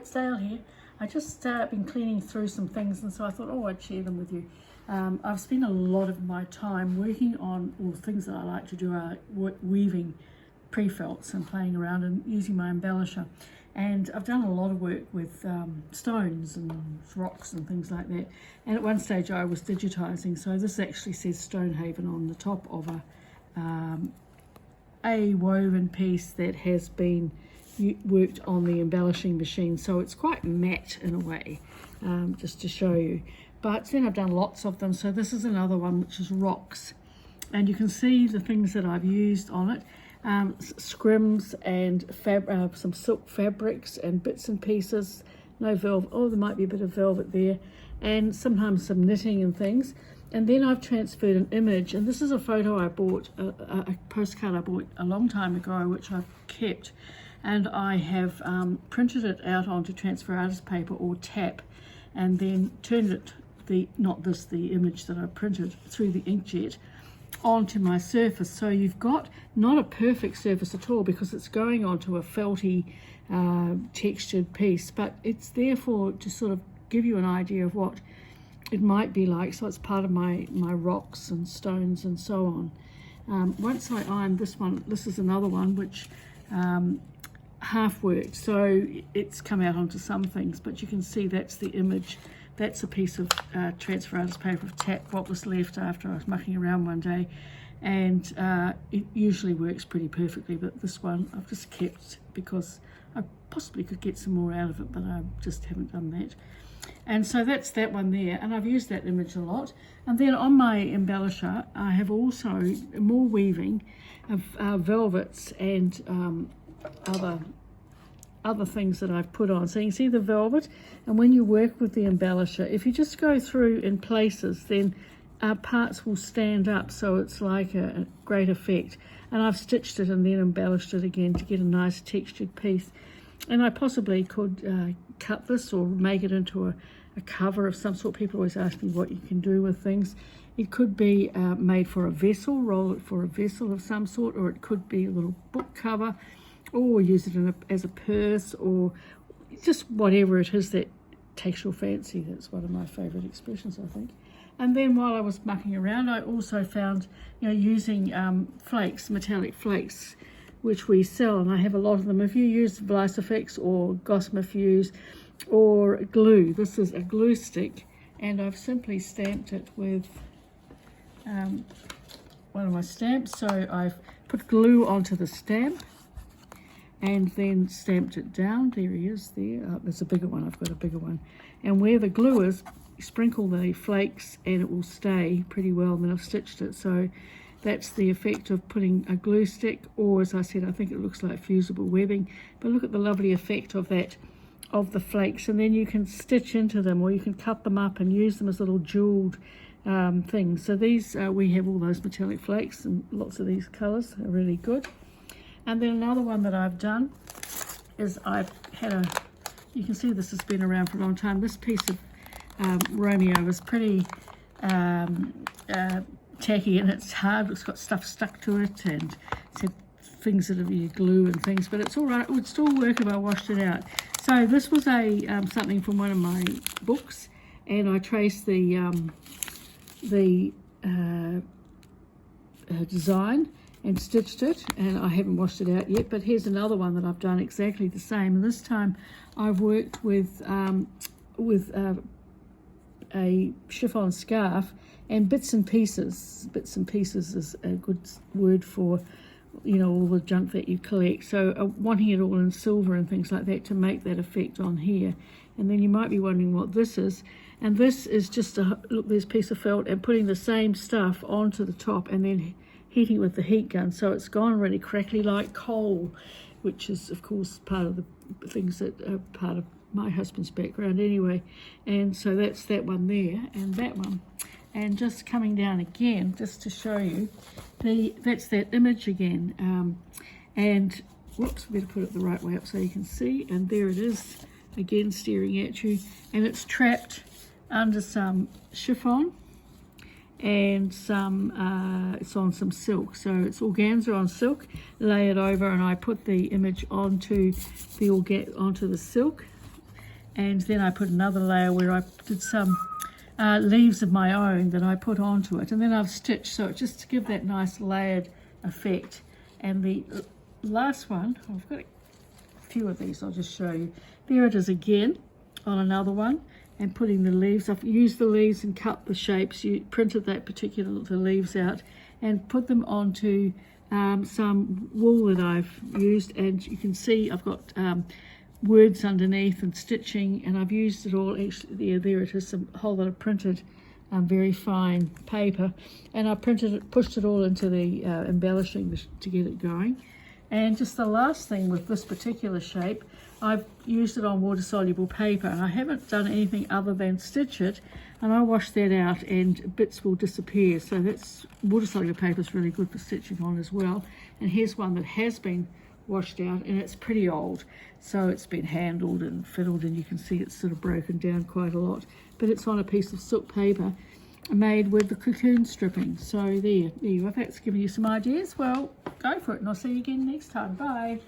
it's Dale here. I just been cleaning through some things, and so I thought, oh, I'd share them with you. I've spent a lot of my time working on, or things that I like to do are weaving pre-felts and playing around and using my embellisher. And I've done a lot of work with stones and rocks and things like that. And at one stage I was digitizing, so this actually says Stonehaven on the top of a woven piece that has been worked on the embellishing machine, so it's quite matte in a way, just to show you. But then I've done lots of them, so this is another one which is rocks, and you can see the things that I've used on it. Scrims and some silk fabrics and bits and pieces, no velvet, oh there might be a bit of velvet there, and sometimes some knitting and things. And then I've transferred an image, and this is a photo I bought, a postcard I bought a long time ago, which I've kept, and I have printed it out onto transfer artist paper or tap, and then turned it, the image that I printed, through the inkjet onto my surface. So you've got not a perfect surface at all because it's going onto a felty textured piece, but it's therefore to sort of give you an idea of what it might be like. So it's part of my rocks and stones and so on. Once I ironed this one, this is another one which half worked, so it's come out onto some things, but you can see that's the image. That's a piece of transfer artist paper of tap, what was left after I was mucking around one day, and it usually works pretty perfectly, but this one I've just kept because I possibly could get some more out of it, but I just haven't done that. And so that's that one there, and I've used that image a lot. And then on my embellisher I have also more weaving of velvets and other things that I've put on. So you can see the velvet, and when you work with the embellisher, if you just go through in places, then parts will stand up, so it's like a great effect. And I've stitched it and then embellished it again to get a nice textured piece. And I possibly could cut this or make it into a cover of some sort. People always ask me what you can do with things. It could be made for a vessel, roll it for a vessel of some sort, or it could be a little book cover, or use it as a purse, or just whatever it is that takes your fancy. That's one of my favourite expressions, I think. And then while I was mucking around, I also found, using flakes, metallic flakes, which we sell, and I have a lot of them. If you use Blisofix or Gossamer Fuse or glue, this is a glue stick, and I've simply stamped it with one of my stamps. So I've put glue onto the stamp and then stamped it down. There he is there. There's a bigger one, I've got a bigger one. And where the glue is, sprinkle the flakes and it will stay pretty well. And then I've stitched it. So that's the effect of putting a glue stick, or as I said, I think it looks like fusible webbing. But look at the lovely effect of that, of the flakes. And then you can stitch into them, or you can cut them up and use them as little jeweled things. So these, we have all those metallic flakes, and lots of these colours are really good. And then another one that I've done is I've had you can see this has been around for a long time. This piece of Romeo is pretty tacky, and it's hard. It's got stuff stuck to it, and it's had things that have glue and things, but it's all right. It would still work if I washed it out. So this was something from one of my books, and I traced the design and stitched it, and I haven't washed it out yet. But here's another one that I've done exactly the same, and this time I've worked with a chiffon scarf and bits and pieces. Bits and pieces is a good word for all the junk that you collect. So wanting it all in silver and things like that to make that effect on here. And then you might be wondering what this is, and this is just this piece of felt and putting the same stuff onto the top and then heating it with the heat gun, so it's gone really crackly like coal, which is of course part of the things that are part of my husband's background anyway. And so that's that one there, and that one. And just coming down again, just to show you, that's that image again. And whoops, better put it the right way up so you can see. And there it is, again staring at you, and it's trapped under some chiffon, and some it's on some silk, so it's organza on silk. Lay it over, and I put the image onto the silk, and then I put another layer where I did some leaves of my own that I put onto it, and then I've stitched, so just to give that nice layered effect. And the last one, I've got a few of these, I'll just show you. There it is again on another one, and putting the leaves. I've used the leaves and cut the shapes, printed the leaves out and put them onto some wool that I've used, and you can see I've got words underneath and stitching, and I've used it all. Actually, there it is, a whole lot of printed very fine paper, and I pushed it all into the embellishing to get it going. And just the last thing with this particular shape, I've used it on water soluble paper, and I haven't done anything other than stitch it, and I wash that out and bits will disappear. So that's, water soluble paper is really good for stitching on as well. And here's one that has been washed out, and it's pretty old, so it's been handled and fiddled, and you can see it's sort of broken down quite a lot, but it's on a piece of silk paper made with the cocoon stripping. So there you go. If that's given you some ideas, well, go for it, and I'll see you again next time. Bye.